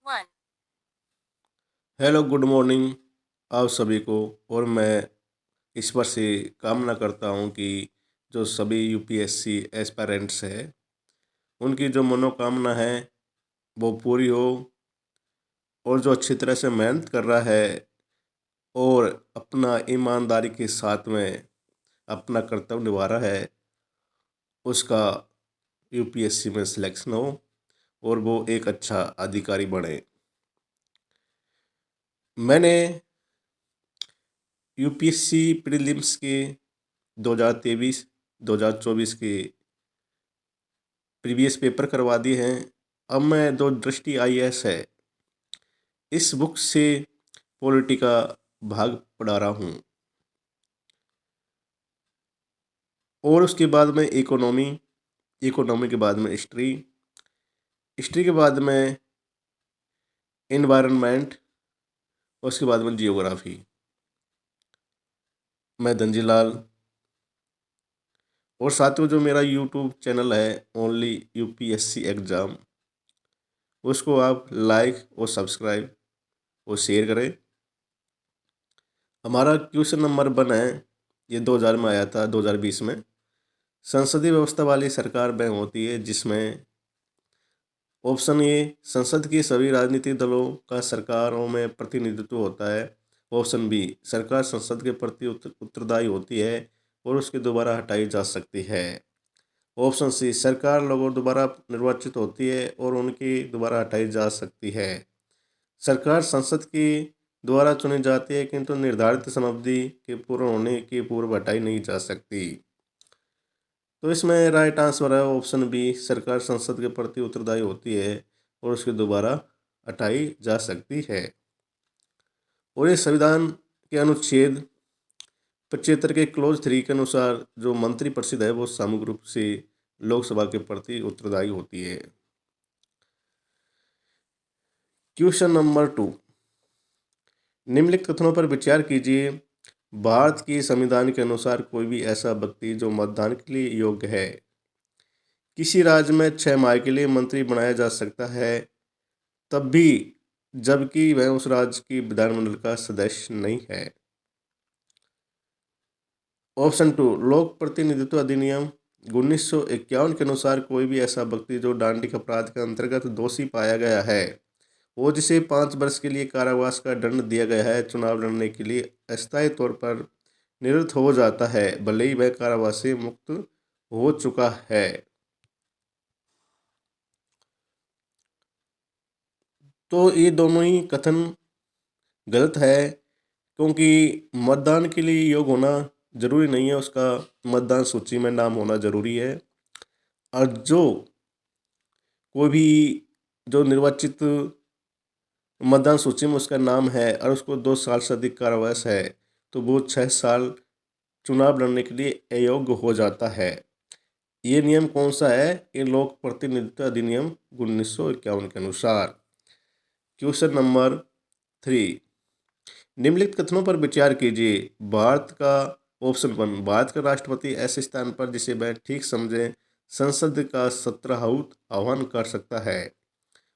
1. Hello good morning आप सभी को। और मैं ईश्वर से कामना करता हूं कि जो सभी यूपीएससी एस्पायरेंट्स है उनकी जो मनोकामना है वो पूरी हो, और जो अच्छी तरह से मेहनत कर रहा है और अपना ईमानदारी के साथ में अपना कर्तव्य निभा रहा है उसका यूपीएससी में सिलेक्शन हो और वो एक अच्छा अधिकारी बने। मैंने यूपीएससी प्रीलिम्स के 2023-2024 के प्रीवियस पेपर करवा दिए हैं। अब मैं जो दृष्टि आईएएस है इस बुक से पॉलिटी का भाग पढ़ा रहा हूँ, और उसके बाद में इकोनॉमी के बाद में हिस्ट्री के बाद में इन्वायरमेंट, और उसके बाद में जियोग्राफी। मैं धनजीलाल, और साथियों जो मेरा यूट्यूब चैनल है ओनली यूपीएससी एग्ज़ाम, उसको आप लाइक और सब्सक्राइब और शेयर करें। हमारा क्वेश्चन नंबर 1 है, ये 2000 में आया था, 2020 में। संसदीय व्यवस्था वाली सरकार वह होती है जिसमें ऑप्शन ए संसद के सभी राजनीतिक दलों का सरकारों में प्रतिनिधित्व होता है। ऑप्शन बी सरकार संसद के प्रति उत्तरदायी होती है और उसकी दोबारा हटाई जा सकती है। ऑप्शन सी सरकार लोगों द्वारा निर्वाचित होती है और उनकी दोबारा हटाई जा सकती है। सरकार संसद की द्वारा चुनी जाती है किंतु निर्धारित समयावधि के पूर्ण होने के पूर्व हटाई नहीं जा सकती। तो इसमें राइट आंसर है ऑप्शन बी, सरकार संसद के प्रति उत्तरदायी होती है और उसकी दोबारा हटाई जा सकती है। और ये संविधान के अनुच्छेद 75 के क्लोज 3 के अनुसार जो मंत्री परिषद है वो सामूहिक रूप से लोकसभा के प्रति उत्तरदायी होती है। क्वेश्चन नंबर 2, निम्नलिखित कथनों पर विचार कीजिए। भारत के संविधान के अनुसार कोई भी ऐसा व्यक्ति जो मतदान के लिए योग्य है किसी राज्य में 6 माह के लिए मंत्री बनाया जा सकता है, तब भी जबकि वह उस राज्य की विधानमंडल का सदस्य नहीं है। ऑप्शन 2, लोक प्रतिनिधित्व अधिनियम 1951 के अनुसार कोई भी ऐसा व्यक्ति जो डांडिक अपराध के अंतर्गत दोषी पाया गया है वो जिसे 5 वर्ष के लिए कारावास का दंड दिया गया है, चुनाव लड़ने के लिए अस्थायी तौर पर निवृत्त हो जाता है भले ही वह कारावास से मुक्त हो चुका है। तो ये दोनों ही कथन गलत है, क्योंकि मतदान के लिए योग्य होना जरूरी नहीं है, उसका मतदान सूची में नाम होना जरूरी है। और जो कोई भी जो निर्वाचित मतदान सूची में उसका नाम है और उसको 2 साल से अधिक कारावास है तो वो 6 साल चुनाव लड़ने के लिए अयोग्य हो जाता है। ये नियम कौन सा है? ये लोक प्रतिनिधित्व अधिनियम 1951 के अनुसार। क्वेश्चन नंबर 3, निम्नलिखित कथनों पर विचार कीजिए। भारत का ऑप्शन 1, भारत का राष्ट्रपति ऐसे स्थान पर जिसे वह ठीक समझे संसद का सत्राहूत आह्वान कर सकता है।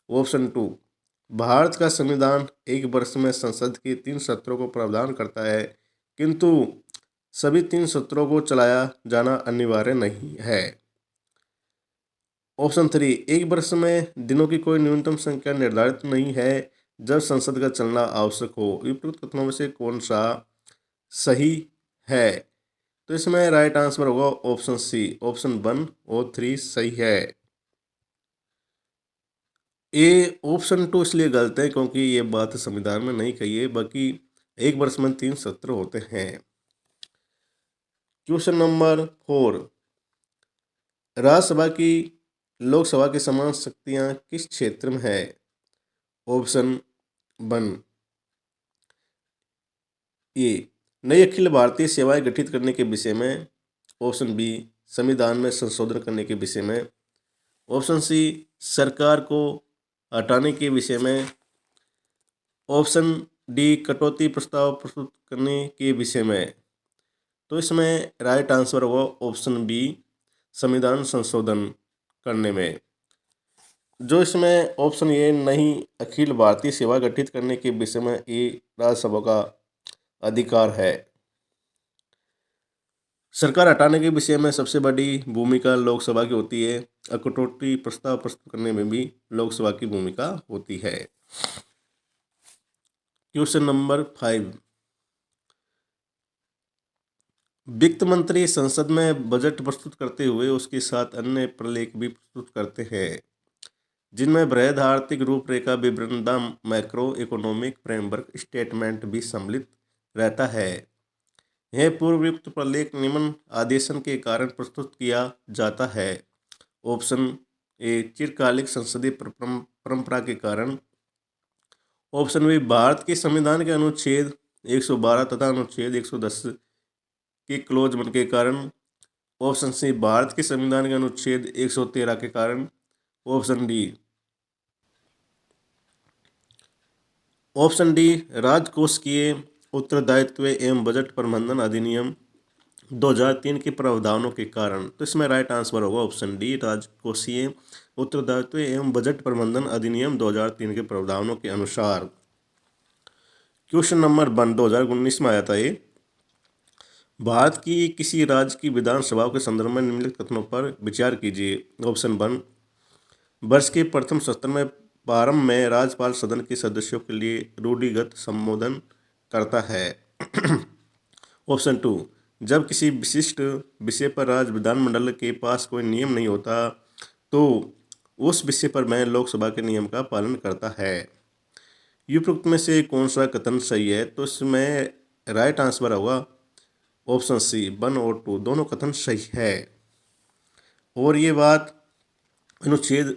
ऑप्शन 2, भारत का संविधान एक वर्ष में संसद के 3 सत्रों को प्रावधान करता है किंतु सभी 3 सत्रों को चलाया जाना अनिवार्य नहीं है। ऑप्शन 3, एक वर्ष में दिनों की कोई न्यूनतम संख्या निर्धारित नहीं है जब संसद का चलना आवश्यक हो। उपयुक्त कथनों में से कौन सा सही है? तो इसमें राइट आंसर होगा ऑप्शन सी, ऑप्शन 1 और 3 सही है। ये ऑप्शन 2 इसलिए गलत है क्योंकि ये बात संविधान में नहीं कही है, बाकी एक वर्ष में 3 सत्र होते हैं। क्वेश्चन नंबर 4, राज्यसभा की लोकसभा की समान शक्तियां किस क्षेत्र में है? ऑप्शन 1, ये नई अखिल भारतीय सेवाएं गठित करने के विषय में। ऑप्शन बी, संविधान में संशोधन करने के विषय में। ऑप्शन सी, सरकार को हटाने के विषय में। ऑप्शन डी, कटौती प्रस्ताव प्रस्तुत करने के विषय में। तो इसमें राइट आंसर होगा ऑप्शन बी, संविधान संशोधन करने में। जो इसमें ऑप्शन ए नहीं, अखिल भारतीय सेवा गठित करने के विषय में ये राज्यसभा का अधिकार है। सरकार हटाने के विषय में सबसे बड़ी भूमिका लोकसभा की होती है। कटौती प्रस्ताव प्रस्तुत करने में भी लोकसभा की भूमिका होती है। क्वेश्चन नंबर 5, वित्त मंत्री संसद में बजट प्रस्तुत करते हुए उसके साथ अन्य प्रलेख भी प्रस्तुत करते हैं, जिनमें बृहद आर्थिक रूपरेखा विवरण the macro economic framework statement भी सम्मिलित रहता है। यह पूर्वयुक्त प्रलेख निम्न आदेशन के कारण प्रस्तुत किया जाता है। ऑप्शन ए, चिरकालिक संसदीय परंपरा के कारण। ऑप्शन बी, भारत के संविधान के अनुच्छेद 112 तथा अनुच्छेद 110 के क्लोज वन के कारण। ऑप्शन सी, भारत के संविधान के अनुच्छेद 113 के कारण। ऑप्शन डी, राजकोषीय उत्तरदायित्व एवं बजट प्रबंधन अधिनियम 2003 के प्रावधानों के कारण। तो इसमें राइट आंसर होगा ऑप्शन डी, राजकोषीय उत्तरदायित्व एवं बजट प्रबंधन अधिनियम 2003 के प्रावधानों के अनुसार। क्वेश्चन नंबर 1 2019 में आया था ये। भारत की किसी राज्य की विधानसभा के संदर्भ में निम्नलिखित कथनों पर विचार कीजिए। ऑप्शन 1, वर्ष के प्रथम सत्र में प्रारंभ में राज्यपाल सदन के सदस्यों के लिए रूढ़िगत संबोधन करता है। ऑप्शन 2, जब किसी विशिष्ट विषय पर राज्य विधानमंडल के पास कोई नियम नहीं होता तो उस विषय पर वह लोकसभा के नियम का पालन करता है। उपरोक्त में से कौन सा कथन सही है? तो इसमें राइट आंसर होगा ऑप्शन सी, 1 और 2 दोनों कथन सही है। और ये बात अनुच्छेद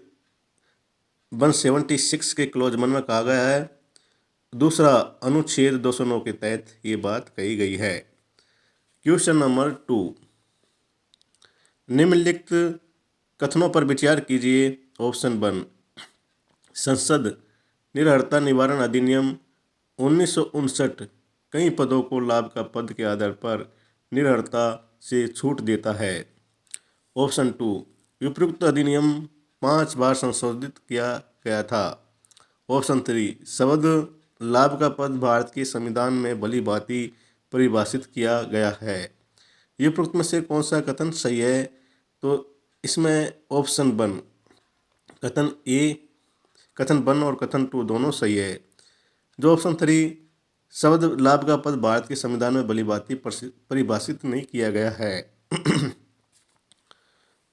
176 के क्लोज 1 में कहा गया है। दूसरा अनुच्छेद 209 के तहत ये बात कही गई है। क्वेश्चन नंबर 2, निम्नलिखित कथनों पर विचार कीजिए। ऑप्शन 1, संसद निर्भरता निवारण अधिनियम 1959 कई पदों को लाभ का पद के आधार पर निर्भरता से छूट देता है। ऑप्शन 2, उपयुक्त अधिनियम 5 बार संशोधित किया गया था। ऑप्शन 3, शब्द लाभ का पद भारत के संविधान में भली भांति परिभाषित किया गया है। उपयुक्त में से कौन सा कथन सही है? तो इसमें ऑप्शन 1, कथन 1 और कथन 2 दोनों सही है। जो ऑप्शन 3, शब्द लाभ का पद भारत के संविधान में भली भांति परिभाषित नहीं किया गया है।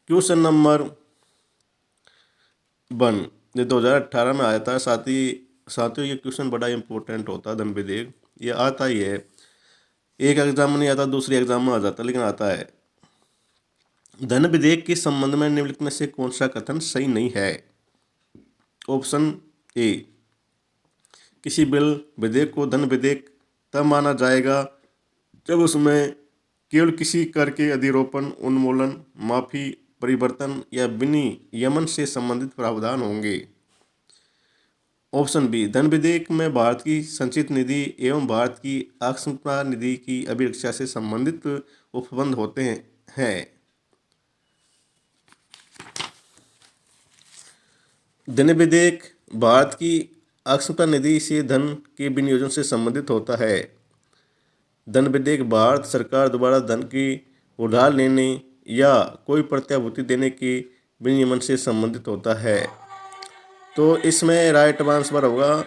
क्वेश्चन नंबर 1 ये 2018 में आया था। साथियों ये क्वेश्चन बड़ा इंपॉर्टेंट होता है। धन विधेयक ये आता ही है, एक एग्जाम में नहीं आता, दूसरे एग्जाम में आ जाता, लेकिन आता है। धन विधेयक के संबंध में निम्नलिखित में से कौन सा कथन सही नहीं है? ऑप्शन ए, किसी बिल विधेयक को धन विधेयक तब माना जाएगा जब उसमें केवल किसी कर के अधिरोपण, उन्मूलन, माफी, परिवर्तन या विनियमन से संबंधित प्रावधान होंगे। ऑप्शन बी, धन विधेयक में भारत की संचित निधि एवं भारत की आकस्मिकता निधि की अभिरक्षा से संबंधित उपबंध होते हैं। धन विधेयक भारत की आकस्मिकता निधि से धन के विनियोजन से संबंधित होता है। धन विधेयक भारत सरकार द्वारा धन की उधार लेने या कोई प्रत्याभूति देने के विनियमन से संबंधित होता है। तो इसमें राइट आंसर होगा।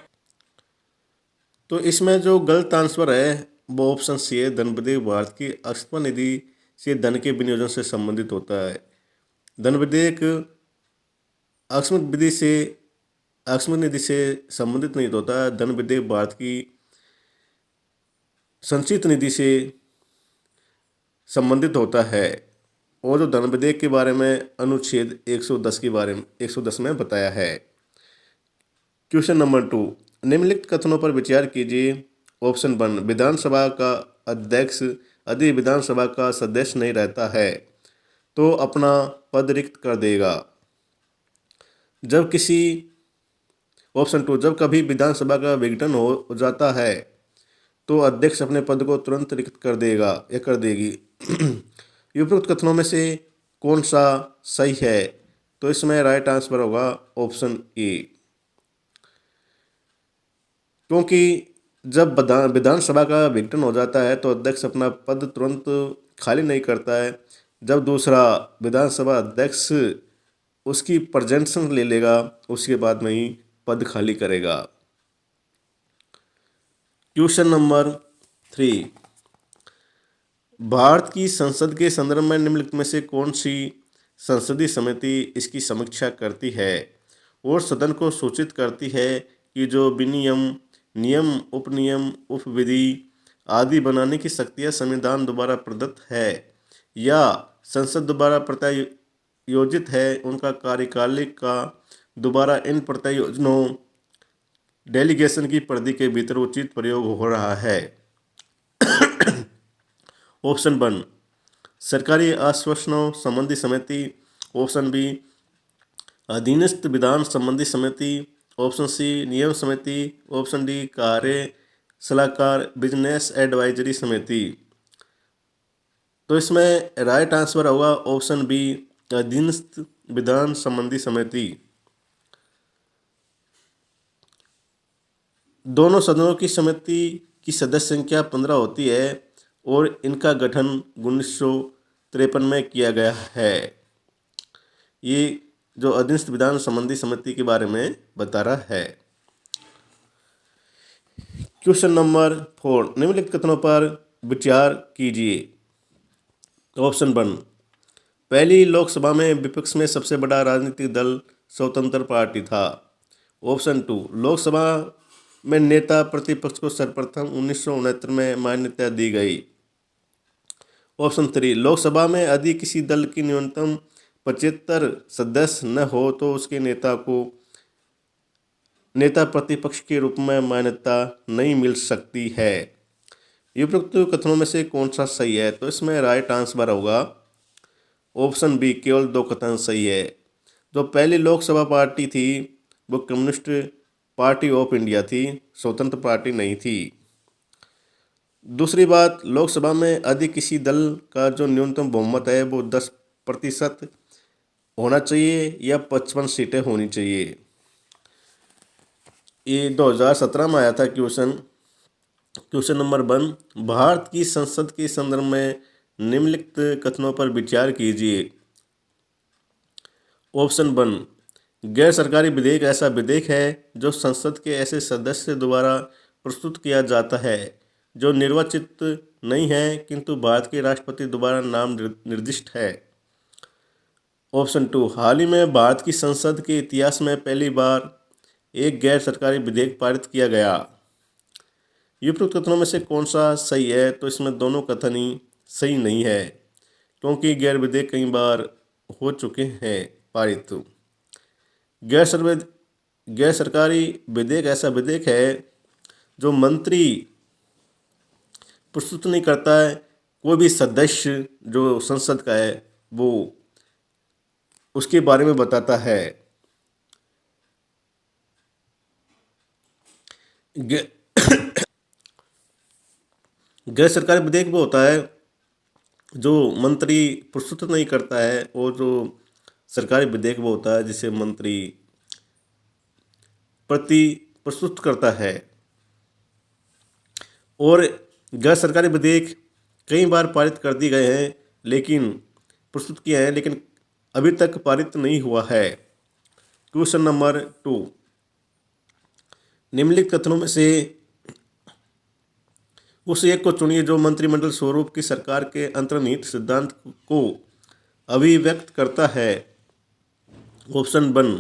तो इसमें जो गलत आंसर है वो ऑप्शन सी है, धन विधेयक भारत की आकस्मिकता निधि से धन के विनियोजन से संबंधित होता है। धन विधेयक आकस्मिक निधि से संबंधित नहीं होता है। धन विधेयक भारत की संचित निधि से संबंधित होता है। और जो धन विधेयक के बारे में अनुच्छेद 110 में बताया है। क्वेश्चन नंबर 2, निम्नलिखित कथनों पर विचार कीजिए। ऑप्शन 1, विधानसभा का अध्यक्ष यदि विधानसभा का सदस्य नहीं रहता है तो अपना पद रिक्त कर देगा। ऑप्शन 2, जब कभी विधानसभा का विघटन हो जाता है तो अध्यक्ष अपने पद को तुरंत रिक्त कर देगा या कर देगी। उपरोक्त कथनों में से कौन सा सही है? तो इसमें राइट आंसर होगा ऑप्शन ए। क्योंकि जब विधानसभा का विघटन हो जाता है तो अध्यक्ष अपना पद तुरंत खाली नहीं करता है। जब दूसरा विधानसभा अध्यक्ष उसकी प्रेजेंटेशन ले लेगा उसके बाद में ही पद खाली करेगा। क्वेश्चन नंबर 3, भारत की संसद के संदर्भ में निम्नलिखित में से कौन सी संसदीय समिति इसकी समीक्षा करती है और सदन को सूचित करती है कि जो विनियम, नियम, उपनियम, उपविधि आदि बनाने की शक्तियाँ संविधान द्वारा प्रदत्त है या संसद द्वारा प्रत्यायोजित है, उनका कार्यकाल का दोबारा इन प्रत्यायोजनों डेलीगेशन की परिधि के भीतर उचित प्रयोग हो रहा है। ऑप्शन 1 सरकारी आश्वासनों संबंधी समिति, ऑप्शन बी अधीनस्थ विधान संबंधी समिति, ऑप्शन सी नियम समिति, ऑप्शन डी कार्य सलाहकार बिजनेस एडवाइजरी समिति। तो इसमें राइट आंसर होगा ऑप्शन बी अधीनस्थ विधान संबंधी समिति। दोनों सदनों की समिति की सदस्य संख्या 15 होती है और इनका गठन 1953 में किया गया है। ये जो अधीनस्थ विधान संबंधी समिति के बारे में बता रहा है। क्वेश्चन नंबर 4 निम्नलिखित कथनों पर विचार कीजिए। ऑप्शन 1 पहली लोकसभा में विपक्ष में सबसे बड़ा राजनीतिक दल स्वतंत्र पार्टी था। ऑप्शन 2 लोकसभा में नेता प्रतिपक्ष को सर्वप्रथम 1969 में मान्यता दी गई। ऑप्शन 3 लोकसभा में यदि किसी दल की न्यूनतम 75 सदस्य न हो तो उसके नेता को नेता प्रतिपक्ष के रूप में मान्यता नहीं मिल सकती है। उपरोक्त कथनों में से कौन सा सही है? तो इसमें राइट आंसर होगा ऑप्शन बी, केवल 2 कथन सही है। जो पहली लोकसभा पार्टी थी वो कम्युनिस्ट पार्टी ऑफ इंडिया थी, स्वतंत्र पार्टी नहीं थी। दूसरी बात, लोकसभा में यदि किसी दल का जो न्यूनतम बहुमत है वो 10% होना चाहिए या 55 सीटें होनी चाहिए। ये 2017 में आया था क्वेश्चन नंबर 1 भारत की संसद के संदर्भ में निम्नलिखित कथनों पर विचार कीजिए। ऑप्शन 1 गैर सरकारी विधेयक ऐसा विधेयक है जो संसद के ऐसे सदस्य द्वारा प्रस्तुत किया जाता है जो निर्वाचित नहीं है किंतु भारत के राष्ट्रपति द्वारा नाम निर्दिष्ट है। ऑप्शन 2 हाल ही में भारत की संसद के इतिहास में पहली बार एक गैर सरकारी विधेयक पारित किया गया। उपरोक्त कथनों में से कौन सा सही है? तो इसमें दोनों कथन ही सही नहीं है क्योंकि गैर विधेयक कई बार हो चुके हैं पारित। गैर सरकारी विधेयक ऐसा विधेयक है जो मंत्री प्रस्तुत नहीं करता है, कोई भी सदस्य जो संसद का है वो उसके बारे में बताता है। गैर सरकारी विधेयक वो होता है जो मंत्री प्रस्तुत नहीं करता है और जो सरकारी विधेयक वो होता है जिसे मंत्री प्रस्तुत करता है। और गैर सरकारी विधेयक कई बार पारित कर दिए गए हैं लेकिन प्रस्तुत किए हैं लेकिन अभी तक पारित नहीं हुआ है। क्वेश्चन नंबर 2 निम्नलिखित कथनों में से उस एक को चुनिए जो मंत्रिमंडल स्वरूप की सरकार के अंतर्निहित सिद्धांत को अभिव्यक्त करता है। ऑप्शन 1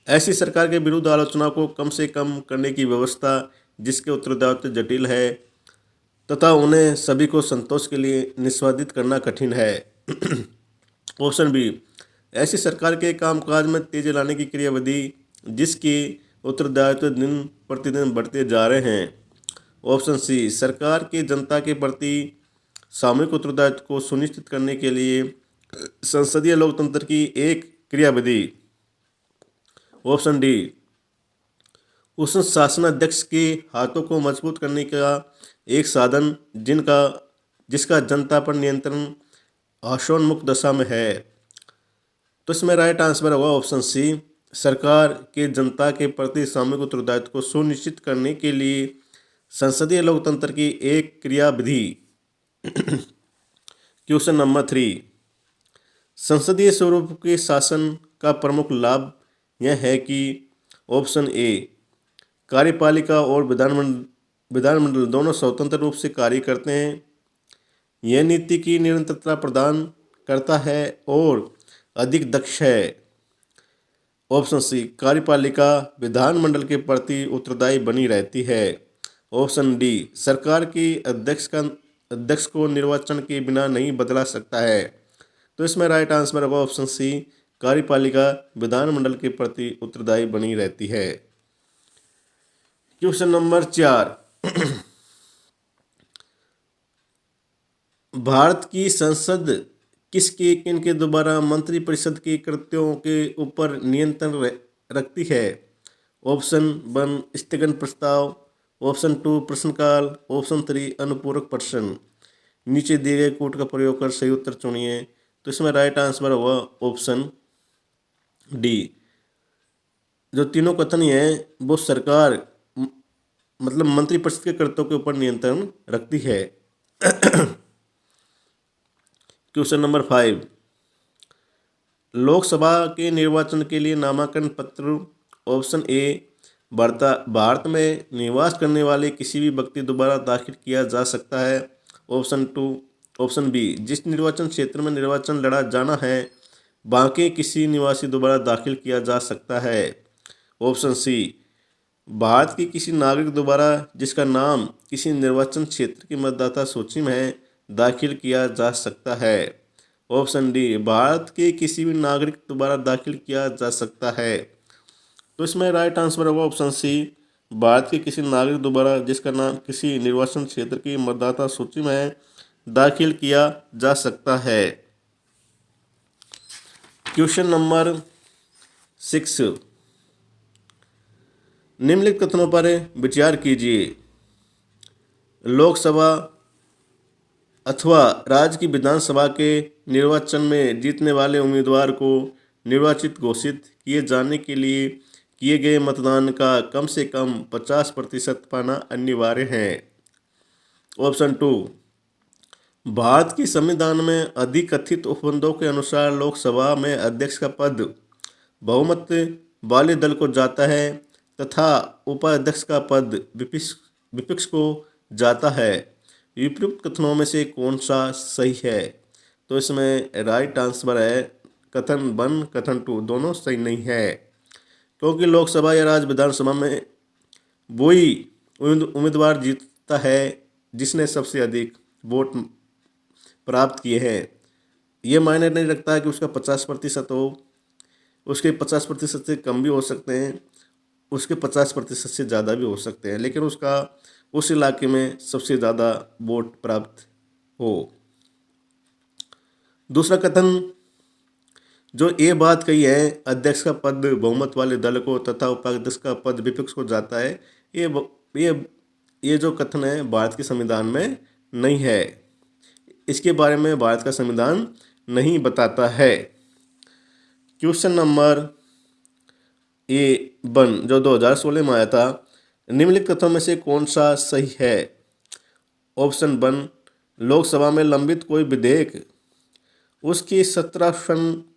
ऐसी सरकार के विरुद्ध आलोचना को कम से कम करने की व्यवस्था जिसके उत्तरदायित्व जटिल है तथा उन्हें सभी को संतोष के लिए निष्पादित करना कठिन है। ऑप्शन बी ऐसी सरकार के कामकाज में तेजी लाने की क्रियाविधि जिसकी उत्तरदायित्व दिन प्रतिदिन बढ़ते जा रहे हैं। ऑप्शन सी सरकार के जनता के प्रति सामूहिक उत्तरदायित्व को सुनिश्चित करने के लिए संसदीय लोकतंत्र की एक क्रियाविधि। ऑप्शन डी उस शासनाध्यक्ष के हाथों को मजबूत करने का एक साधन जिसका जनता पर नियंत्रण आशोन्मुख दशा में है। तो इसमें राइट आंसर होगा ऑप्शन सी, सरकार के जनता के प्रति सामूहिक उत्तरदायित्व को सुनिश्चित करने के लिए संसदीय लोकतंत्र की एक क्रियाविधि। क्वेश्चन नंबर 3, संसदीय स्वरूप के शासन का प्रमुख लाभ यह है कि ऑप्शन ए, कार्यपालिका और विधानमंडल दोनों स्वतंत्र रूप से कार्य करते हैं। यह नीति की निरंतरता प्रदान करता है और अधिक दक्ष है। ऑप्शन सी, कार्यपालिका विधानमंडल के प्रति उत्तरदायी बनी रहती है। ऑप्शन डी, सरकार की अध्यक्ष को निर्वाचन के बिना नहीं बदला सकता है। तो इसमें राइट आंसर होगा ऑप्शन सी, कार्यपालिका विधानमंडल के प्रति उत्तरदायी बनी रहती है। क्वेश्चन नंबर 4, भारत की संसद किन के द्वारा मंत्रिपरिषद के कृत्यों के ऊपर नियंत्रण रखती है। ऑप्शन 1, स्थगन प्रस्ताव, ऑप्शन 2, प्रश्नकाल, ऑप्शन 3, अनुपूरक प्रश्न। नीचे दिए गए कोड का प्रयोग कर सही उत्तर चुनिए। तो इसमें राइट आंसर होगा ऑप्शन डी। जो तीनों कथन है वो सरकार मतलब मंत्रिपरिषद के कृत्यों के ऊपर नियंत्रण रखती है। क्वेश्चन नंबर 5, लोकसभा के निर्वाचन के लिए नामांकन पत्र। ऑप्शन ए, भारत में निवास करने वाले किसी भी व्यक्ति द्वारा दाखिल किया जा सकता है। ऑप्शन बी, जिस निर्वाचन क्षेत्र में निर्वाचन लड़ा जाना है वहाँ के किसी निवासी द्वारा दाखिल किया जा सकता है। ऑप्शन सी, भारत के किसी नागरिक द्वारा जिसका नाम किसी निर्वाचन क्षेत्र की मतदाता सूची में है दाखिल किया जा सकता है। ऑप्शन डी, भारत के किसी भी नागरिक द्वारा दाखिल किया जा सकता है। तो इसमें राइट आंसर होगा ऑप्शन सी, भारत के किसी नागरिक द्वारा जिसका नाम किसी निर्वाचन क्षेत्र की मतदाता सूची में है दाखिल किया जा सकता है। क्वेश्चन नंबर 6, निम्नलिखित कथनों पर विचार कीजिए। लोकसभा अथवा राज्य की विधानसभा के निर्वाचन में जीतने वाले उम्मीदवार को निर्वाचित घोषित किए जाने के लिए किए गए मतदान का कम से कम 50% पाना अनिवार्य है। ऑप्शन 2, भारत के संविधान में अधिकथित उपबंधों के अनुसार लोकसभा में अध्यक्ष का पद बहुमत वाले दल को जाता है तथा उपाध्यक्ष का पद विपक्ष को जाता है। उपयुक्त कथनों में से कौन सा सही है। तो इसमें राइट आंसर है कथन 1, कथन 2 दोनों सही नहीं है, क्योंकि लोकसभा या राज्य विधानसभा में वही उम्मीदवार जीतता है जिसने सबसे अधिक वोट प्राप्त किए हैं। ये मायने नहीं रखता है कि उसका 50% हो, उसके 50% से कम भी हो सकते हैं, उसके 50% से ज़्यादा भी हो सकते हैं, लेकिन उसका उस इलाके में सबसे ज़्यादा वोट प्राप्त हो। दूसरा कथन जो ये बात कही है अध्यक्ष का पद बहुमत वाले दल को तथा उपाध्यक्ष का पद विपक्ष को जाता है, ये जो कथन है भारत के संविधान में नहीं है। इसके बारे में भारत का संविधान नहीं बताता है। क्वेश्चन नंबर 1 जो 2016 में आया था, निम्नलिखित कथनों में से कौन सा सही है। ऑप्शन 1, लोकसभा में लंबित कोई विधेयक उसकी 17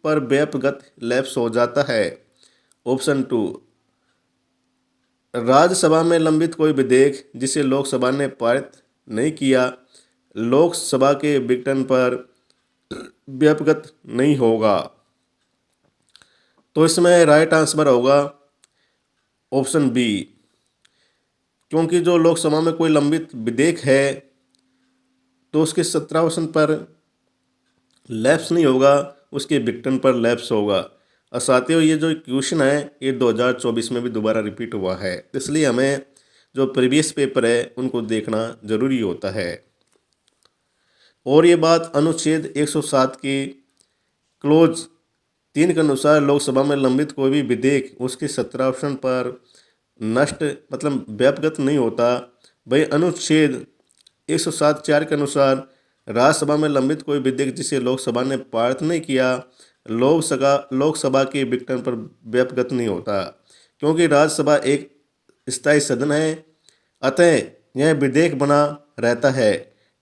पर व्यापगत लैप्स हो जाता है। ऑप्शन 2, राज्यसभा में लंबित कोई विधेयक जिसे लोकसभा ने पारित नहीं किया लोकसभा के विघटन पर व्यापगत नहीं होगा। तो इसमें राइट आंसर होगा ऑप्शन बी, क्योंकि जो लोकसभा में कोई लंबित विधेयक है तो उसके 17 पर लैप्स नहीं होगा, उसके विघटन पर लैप्स होगा। और साथियों ये जो क्वेश्चन है ये 2024 में भी दोबारा रिपीट हुआ है, इसलिए हमें जो प्रीवियस पेपर है उनको देखना जरूरी होता है। और ये बात अनुच्छेद 107 के क्लोज 3 के अनुसार लोकसभा में लंबित कोई भी विधेयक उसके 17 पर नष्ट मतलब व्यापगत नहीं होता। भाई अनुच्छेद 107(4) के अनुसार राज्यसभा में लंबित कोई विधेयक जिसे लोकसभा ने पारित नहीं किया लोकसभा के विघटन पर व्यापक नहीं होता, क्योंकि राज्यसभा एक स्थायी सदन है, अतः यह विधेयक बना रहता है।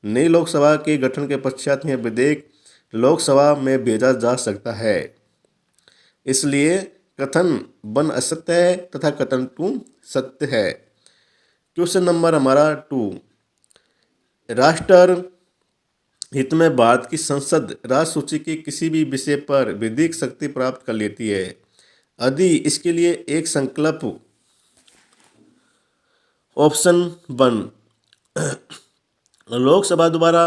नई लोकसभा के गठन के पश्चात यह विधेयक लोकसभा में भेजा जा सकता है। इसलिए कथन 1 असत्य है तथा कथन 2 सत्य है। क्वेश्चन नंबर हमारा 2, राष्ट्र हित में भारत की संसद राज्य सूची के किसी भी विषय पर विधिक शक्ति प्राप्त कर लेती है यदि इसके लिए एक संकल्प ऑप्शन 1 लोकसभा द्वारा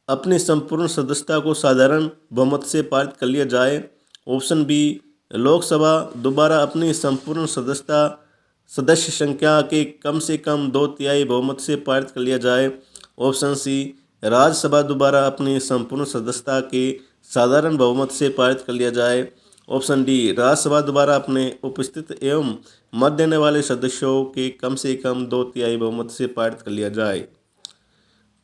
अपनी संपूर्ण सदस्यता को साधारण बहुमत से पारित कर लिया जाए। ऑप्शन बी, लोकसभा दोबारा अपनी संपूर्ण सदस्य संख्या के कम से कम 2/3 बहुमत से पारित कर लिया जाए। ऑप्शन सी, राज्यसभा दोबारा अपनी संपूर्ण सदस्यता के साधारण बहुमत से पारित कर लिया जाए। ऑप्शन डी, राज्यसभा दोबारा अपने उपस्थित एवं मत देने वाले सदस्यों के कम से कम 2/3 बहुमत से पारित कर लिया जाए।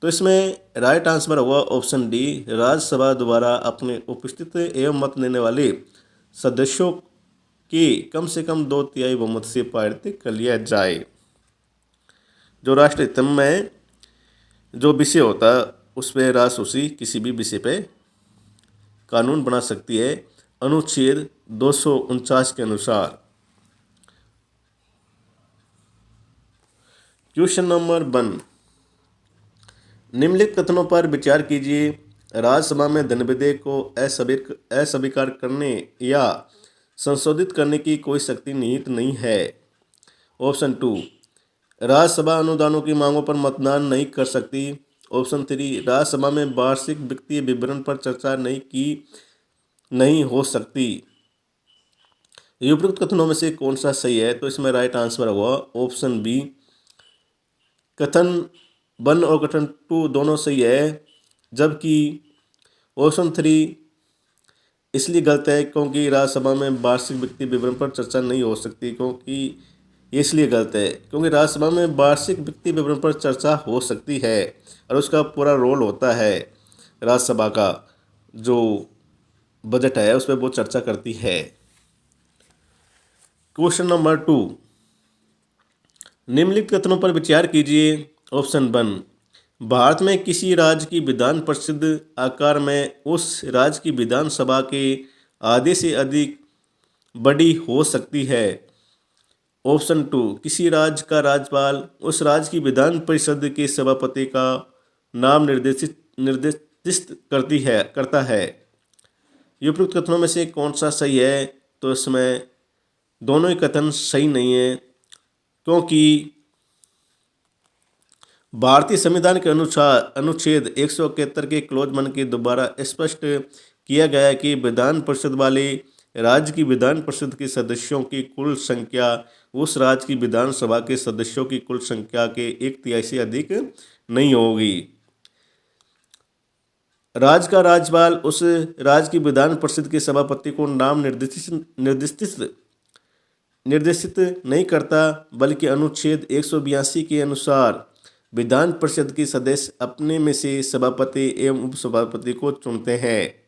तो इसमें राइट आंसर होगा ऑप्शन डी, राज्यसभा द्वारा अपने उपस्थित एवं मत देने वाले सदस्यों के कम से कम 2/3 बहुमत से पारित कर लिया जाए। जो राष्ट्रहित में जो विषय होता है उस पर राज्य सूची किसी भी विषय पे कानून बना सकती है अनुच्छेद 249 के अनुसार। क्वेश्चन नंबर 1, निम्नलिखित कथनों पर विचार कीजिए। राज्यसभा में धन विधेयक को अस्वीकार करने या संशोधित करने की कोई शक्ति निहित नहीं है। ऑप्शन 2, राज्यसभा अनुदानों की मांगों पर मतदान नहीं कर सकती। ऑप्शन 3, राज्यसभा में वार्षिक वित्तीय विवरण पर चर्चा नहीं हो सकती। उपरोक्त कथनों में से कौन सा सही है? तो इसमें राइट आंसर होगा ऑप्शन बी, कथन 1 और कथन 2 दोनों सही है, जबकि ऑप्शन 3 इसलिए गलत है क्योंकि राज्यसभा में वार्षिक वित्तीय विवरण पर चर्चा नहीं हो सकती। क्योंकि इसलिए गलत है क्योंकि राज्यसभा में वार्षिक वित्तीय विवरण पर चर्चा हो सकती है और उसका पूरा रोल होता है, राज्यसभा का जो बजट है उस पर वो चर्चा करती है। क्वेश्चन नंबर 2, निम्नलिखित कथनों पर विचार कीजिए। ऑप्शन 1, भारत में किसी राज्य की विधान परिषद आकार में उस राज्य की विधानसभा के आधे से अधिक बड़ी हो सकती है। ऑप्शन 2, किसी राज्य का राज्यपाल उस राज्य की विधान परिषद के सभापति का नाम निर्दिष्ट करता है। उपरोक्त कथनों में से कौन सा सही है? तो इसमें दोनों ही कथन सही नहीं है, क्योंकि भारतीय संविधान के अनुसार अनुच्छेद 171 के क्लोज 1 के द्वारा स्पष्ट किया गया है कि विधान परिषद वाले राज्य की विधान परिषद के सदस्यों की कुल संख्या उस राज्य की विधानसभा के सदस्यों की कुल संख्या के 1/3 से अधिक नहीं होगी। राज्य का राज्यपाल उस राज्य की विधान परिषद के सभापति को नाम निर्देशित नहीं करता, बल्कि अनुच्छेद 182 के अनुसार विधान परिषद के सदस्य अपने में से सभापति एवं उपसभापति को चुनते हैं।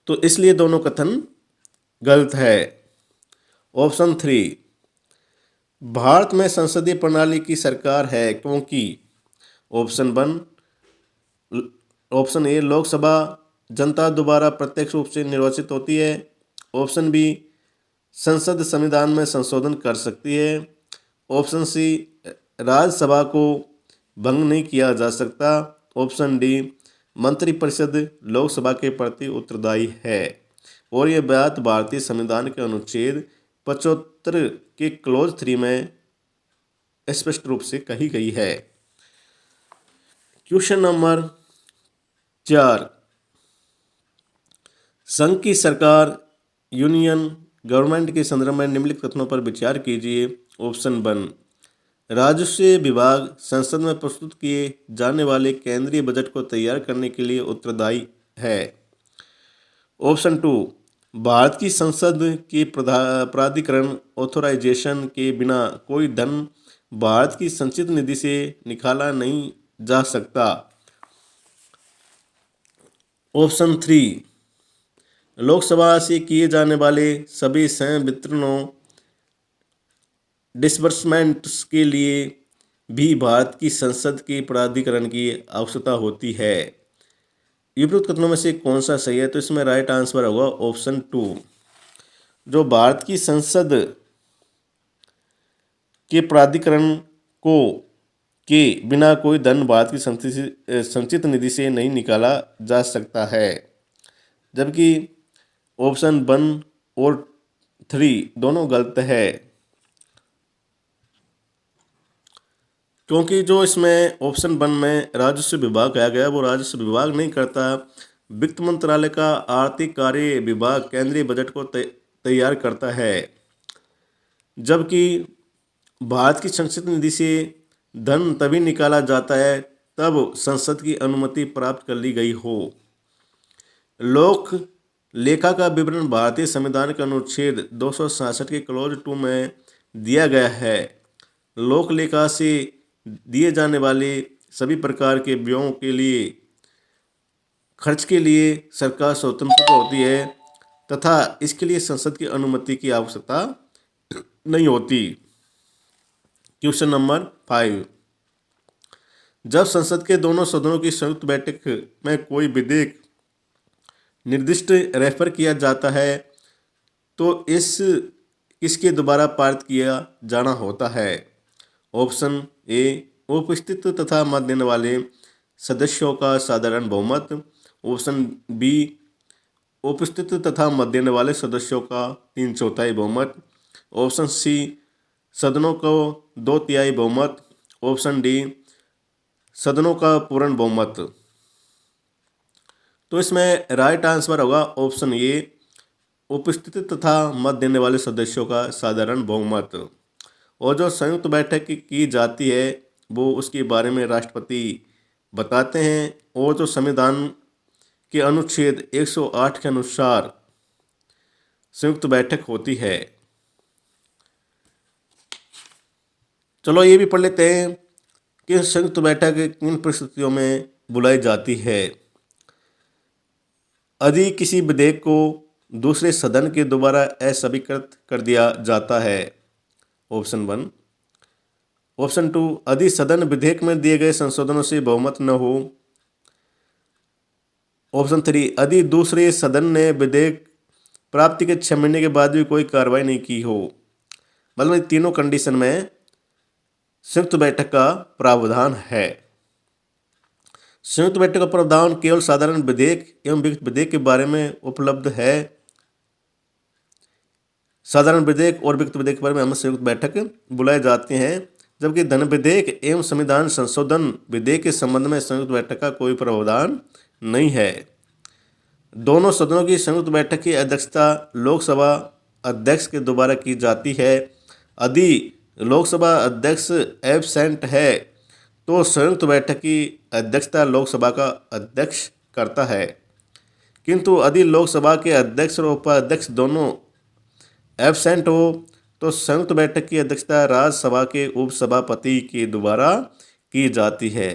तो इसलिए दोनों कथन गलत है। ऑप्शन 3, भारत में संसदीय प्रणाली की सरकार है क्योंकि ऑप्शन ए, लोकसभा जनता द्वारा प्रत्यक्ष रूप से निर्वाचित होती है। ऑप्शन बी, संसद संविधान में संशोधन कर सकती है। ऑप्शन सी, राज्यसभा को भंग नहीं किया जा सकता। ऑप्शन डी, मंत्रिपरिषद लोकसभा के प्रति उत्तरदायी है। और यह बात भारतीय संविधान के अनुच्छेद 75 के क्लोज 3 में स्पष्ट रूप से कही गई है। क्वेश्चन नंबर 4, संघ की सरकार यूनियन गवर्नमेंट के संदर्भ में निम्नलिखित कथनों पर विचार कीजिए। ऑप्शन 1, राजस्व विभाग संसद में प्रस्तुत किए जाने वाले केंद्रीय बजट को तैयार करने के लिए उत्तरदायी है। ऑप्शन 2, भारत की संसद के प्राधिकरण ऑथोराइजेशन के बिना कोई धन भारत की संचित निधि से निकाला नहीं जा सकता। ऑप्शन 3, लोकसभा से किए जाने वाले सभी संवितरणों डिसबर्समेंट्स के लिए भी भारत की संसद के प्राधिकरण की आवश्यकता होती है। उपरोक्त कथनों में से कौन सा सही है? तो इसमें राइट आंसर होगा ऑप्शन 2। जो भारत की संसद के प्राधिकरण को के बिना कोई धन भारत की संचित निधि से नहीं निकाला जा सकता है। जबकि ऑप्शन 1 और 3 दोनों गलत है, क्योंकि जो इसमें ऑप्शन 1 में राजस्व विभाग कहा गया वो राजस्व विभाग नहीं करता। वित्त मंत्रालय का आर्थिक कार्य विभाग केंद्रीय बजट को तैयार करता है। जबकि भारत की संचित निधि से धन तभी निकाला जाता है तब संसद की अनुमति प्राप्त कर ली गई हो। लोक लेखा का विवरण भारतीय संविधान के अनुच्छेद 266 के क्लॉज 2 में दिया गया है। लोक लेखा से दिए जाने वाले सभी प्रकार के व्ययों के लिए खर्च के लिए सरकार स्वतंत्र होती है तथा इसके लिए संसद की अनुमति की आवश्यकता नहीं होती। क्वेश्चन नंबर 5, जब संसद के दोनों सदनों की संयुक्त बैठक में कोई विधेयक निर्दिष्ट रेफर किया जाता है तो इसके दोबारा पारित किया जाना होता है। ऑप्शन ए उपस्थित तथा मत देने वाले सदस्यों का साधारण बहुमत। ऑप्शन बी उपस्थित तथा मत देने वाले सदस्यों का 3/4 बहुमत। ऑप्शन सी सदनों को 2/3 बहुमत। ऑप्शन डी सदनों का पूर्ण बहुमत। तो इसमें राइट आंसर होगा ऑप्शन ए उपस्थित तथा मत देने वाले सदस्यों का साधारण बहुमत। और जो संयुक्त बैठक की जाती है वो उसके बारे में राष्ट्रपति बताते हैं और जो संविधान के अनुच्छेद 108 के अनुसार संयुक्त बैठक होती है। चलो ये भी पढ़ लेते हैं कि संयुक्त बैठक किन परिस्थितियों में बुलाई जाती है। यदि किसी विधेयक को दूसरे सदन के द्वारा अस्वीकृत कर दिया जाता है। ऑप्शन 1। ऑप्शन 2, यदि सदन विधेयक में दिए गए संशोधनों से बहुमत न हो। ऑप्शन 3, यदि दूसरे सदन ने विधेयक प्राप्ति के 6 महीने के बाद भी कोई कार्रवाई नहीं की हो। मतलब तीनों कंडीशन में संयुक्त बैठक का प्रावधान है। संयुक्त बैठक का प्रावधान केवल साधारण विधेयक एवं विधेयक के बारे में उपलब्ध है। साधारण विधेयक और विधेयक के बारे में हम संयुक्त बैठक बुलाए जाते हैं। जबकि धन विधेयक एवं संविधान संशोधन विधेयक के संबंध में संयुक्त बैठक का कोई प्रावधान नहीं है। दोनों सदनों की संयुक्त बैठक की अध्यक्षता लोकसभा अध्यक्ष के द्वारा की जाती है। यदि लोकसभा अध्यक्ष एब्सेंट है तो संयुक्त बैठक की अध्यक्षता लोकसभा का अध्यक्ष करता है। किंतु यदि लोकसभा के अध्यक्ष और उपाध्यक्ष दोनों एब्सेंट हो तो संयुक्त बैठक की अध्यक्षता राज्यसभा के उपसभापति के द्वारा की जाती है।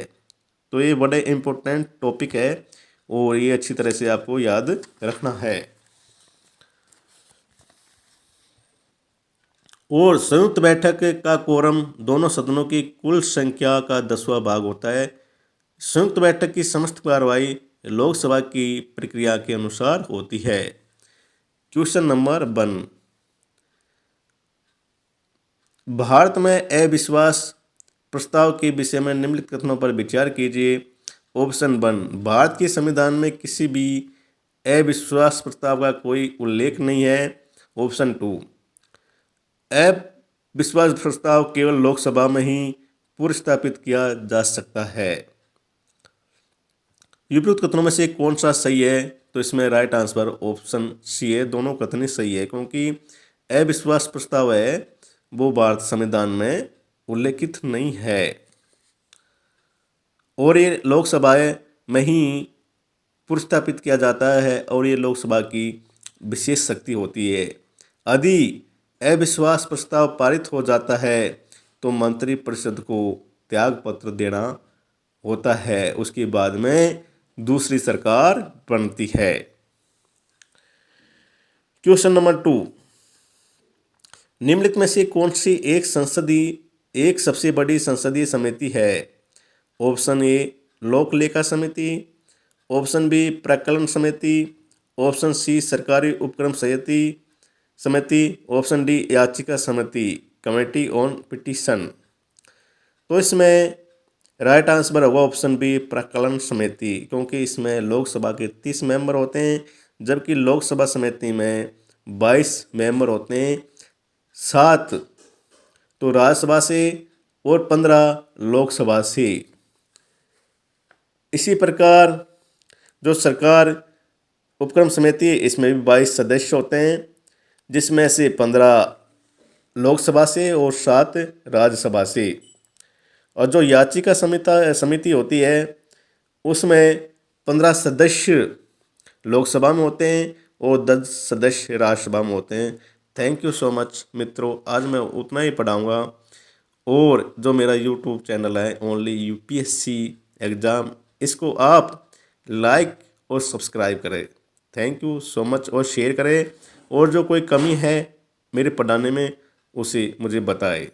तो ये बड़े इम्पोर्टेंट टॉपिक है और ये अच्छी तरह से आपको याद रखना है। और संयुक्त बैठक का कोरम दोनों सदनों की कुल संख्या का 10वां भाग होता है। संयुक्त बैठक की समस्त कार्रवाई लोकसभा की प्रक्रिया के अनुसार होती है। क्वेश्चन नंबर 1, भारत में अविश्वास प्रस्ताव के विषय में निम्नलिखित कथनों पर विचार कीजिए। ऑप्शन 1, भारत के संविधान में किसी भी अविश्वास प्रस्ताव का कोई उल्लेख नहीं है। ऑप्शन 2, अविश्वास प्रस्ताव केवल लोकसभा में ही पुरस्तापित किया जा सकता है। उपयुक्त कथनों में से कौन सा सही है? तो इसमें राइट आंसर ऑप्शन सी है। दोनों कथन सही है क्योंकि अविश्वास प्रस्ताव है वो भारत संविधान में उल्लेखित नहीं है और ये लोकसभा में ही पुरस्तापित किया जाता है और ये लोकसभा की विशेष शक्ति होती है। यदि अविश्वास प्रस्ताव पारित हो जाता है तो मंत्रिपरिषद को त्याग पत्र देना होता है, उसके बाद में दूसरी सरकार बनती है। क्वेश्चन नंबर 2, निम्नलिखित में से कौन सी एक सबसे बड़ी संसदीय समिति है? ऑप्शन ए लोक लेखा समिति, ऑप्शन बी प्राक्कलन समिति, ऑप्शन सी सरकारी उपक्रम समिति, ऑप्शन डी याचिका समिति, कमेटी ऑन पिटीशन। तो इसमें राइट आंसर होगा ऑप्शन बी प्राक्कलन समिति, क्योंकि इसमें लोकसभा के 30 मेंबर होते हैं, जबकि लोकसभा समिति में 22 मेंबर होते हैं, 7 तो राज्यसभा से और 15 लोकसभा से। इसी प्रकार जो सरकार उपक्रम समिति है, इसमें भी 22 सदस्य होते हैं, जिसमें से 15 लोकसभा से और 7 राज्यसभा से। और जो याचिका समिति होती है, उसमें 15 सदस्य लोकसभा में होते हैं और 10 सदस्य राज्यसभा में होते हैं। थैंक यू सो मच मित्रों, आज मैं उतना ही पढ़ाऊँगा। और जो मेरा यूट्यूब चैनल है ओनली यूपीएससी एग्ज़ाम, इसको आप लाइक और सब्सक्राइब करें। थैंक यू सो मच, और शेयर करें, और जो कोई कमी है मेरे पढ़ाने में उसे मुझे बताएं।